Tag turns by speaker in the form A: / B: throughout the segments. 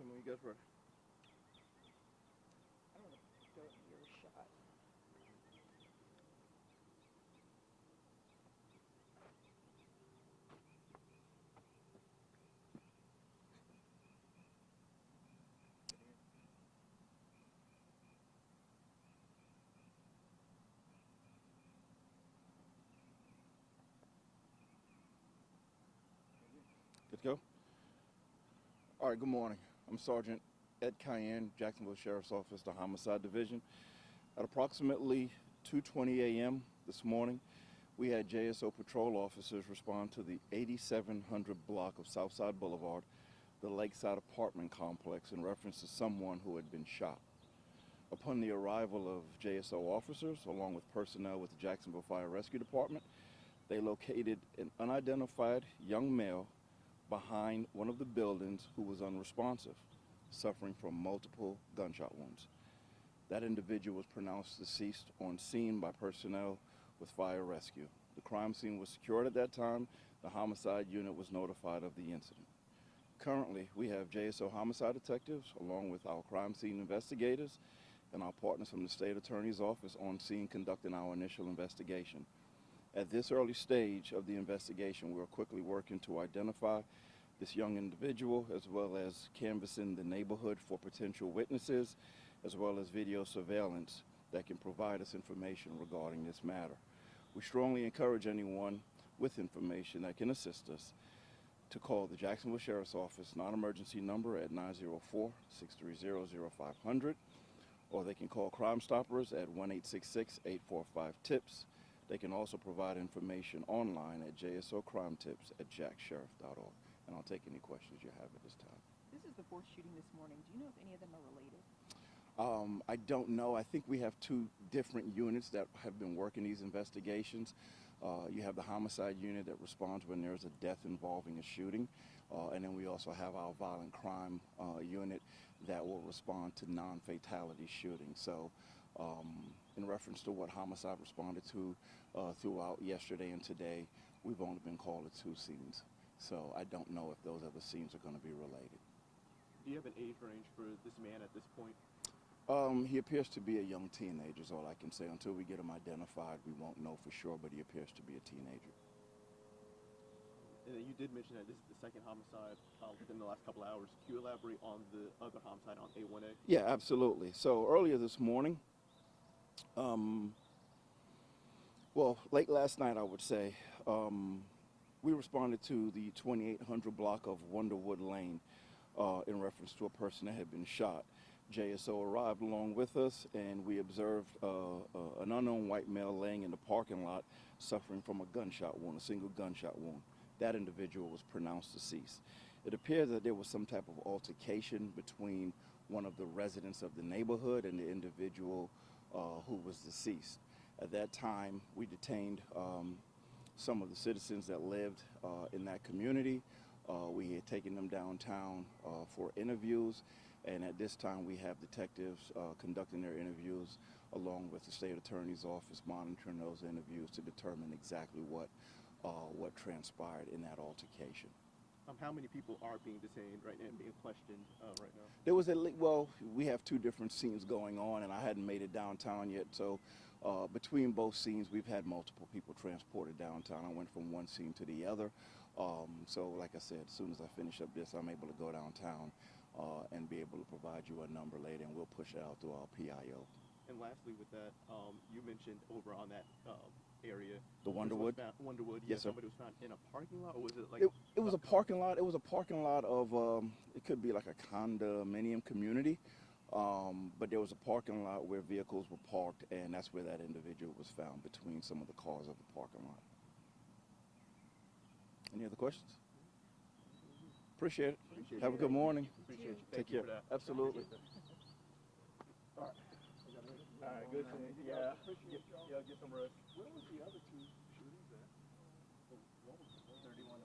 A: Tell me when you guys ready.
B: I'm going to go in your shot.
A: Good to go? All right, good morning. I'm Sergeant Ed Cayenne, Jacksonville Sheriff's Office, the Homicide Division. At approximately 2:20 a.m. this morning, we had JSO patrol officers respond to the 8700 block of Southside Boulevard, the Lakeside apartment complex, in reference to someone who had been shot. Upon the arrival of JSO officers, along with personnel with the Jacksonville Fire Rescue Department, they located an unidentified young male behind one of the buildings who was unresponsive, suffering from multiple gunshot wounds. That individual was pronounced deceased on scene by personnel with fire rescue. The crime scene was secured at that time. The homicide unit was notified of the incident. Currently, we have JSO homicide detectives along with our crime scene investigators and our partners from the state attorney's office on scene conducting our initial investigation. At this early stage of the investigation, we are quickly working to identify this young individual, as well as canvassing the neighborhood for potential witnesses, as well as video surveillance that can provide us information regarding this matter. We strongly encourage anyone with information that can assist us to call the Jacksonville Sheriff's Office non-emergency number at 904-630-0500, or they can call Crime Stoppers at 1-866-845-TIPS. They can also provide information online at jsocrimetips@jacksheriff.org. And I'll take any questions you have at this time.
B: This is the fourth shooting this morning. Do you know if any of them are related?
A: I don't know. I think we have two different units that have been working these investigations. You have the homicide unit that responds when there's a death involving a shooting. And then we also have our violent crime unit that will respond to non-fatality shootings. So in reference to what homicide responded to throughout yesterday and today, we've only been called to 2 scenes. So I don't know if those other scenes are going to be related.
C: Do you have an age range for this man at this point?
A: He appears to be a young teenager, is all I can say. Until we get him identified, we won't know for sure, but he appears to be a teenager.
C: And then you did mention that this is the second homicide within the last couple of hours. Can you elaborate on the other homicide on A1A?
A: Yeah, absolutely. So earlier this morning, well, late last night, I would say, we responded to the 2800 block of Wonderwood Lane in reference to a person that had been shot. JSO arrived along with us, and we observed an unknown white male laying in the parking lot suffering from a gunshot wound, a single gunshot wound. That individual was pronounced deceased. It appears that there was some type of altercation between one of the residents of the neighborhood and the individual who was deceased. At that time, we detained some of the citizens that lived in that community. We had taken them downtown for interviews, and at this time we have detectives conducting their interviews along with the state attorney's office monitoring those interviews to determine exactly what transpired in that altercation.
C: How many people are being detained right now and being questioned right now?
A: There was well, we have 2 different scenes going on, and I hadn't made it downtown yet, so between both scenes we've had multiple people transported downtown. I went from one scene to the other, so like I said, as soon as I finish up this, I'm able to go downtown and be able to provide you a number later, and we'll push it out through our PIO.
C: And lastly with that, you mentioned over on that area.
A: The Wonderwood?
C: Wonderwood,
A: Yes, sir.
C: Somebody was found in a parking lot, or was it like?
A: It was a parking lot. It was a parking lot of, it could be like a condominium community, but there was a parking lot where vehicles were parked, and that's where that individual was found between some of the cars of the parking lot. Any other questions? Appreciate it. Have a good morning.
C: Appreciate you.
A: Take
C: Thank you
A: care.
C: for that.
A: Absolutely.
C: All right, good seeing you. Yeah, get some rest.
D: Where was the other 2 shootings at? What was the
E: 3100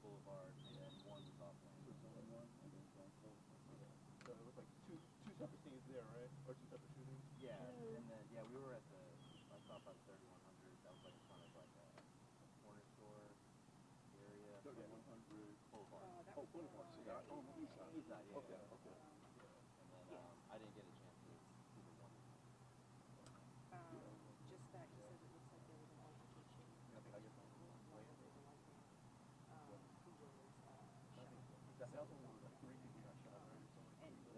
E: Boulevard, and one was off lane.
D: was on one and then
C: So it was like two separate scenes there, right? Or 2 separate shootings?
E: Yeah, and then we were at I stopped by the 3100. That was like in front of like a corner store area.
D: 3100
E: Boulevard.
D: Boulevard. So that on the east side.
E: East side, yeah.
D: Okay.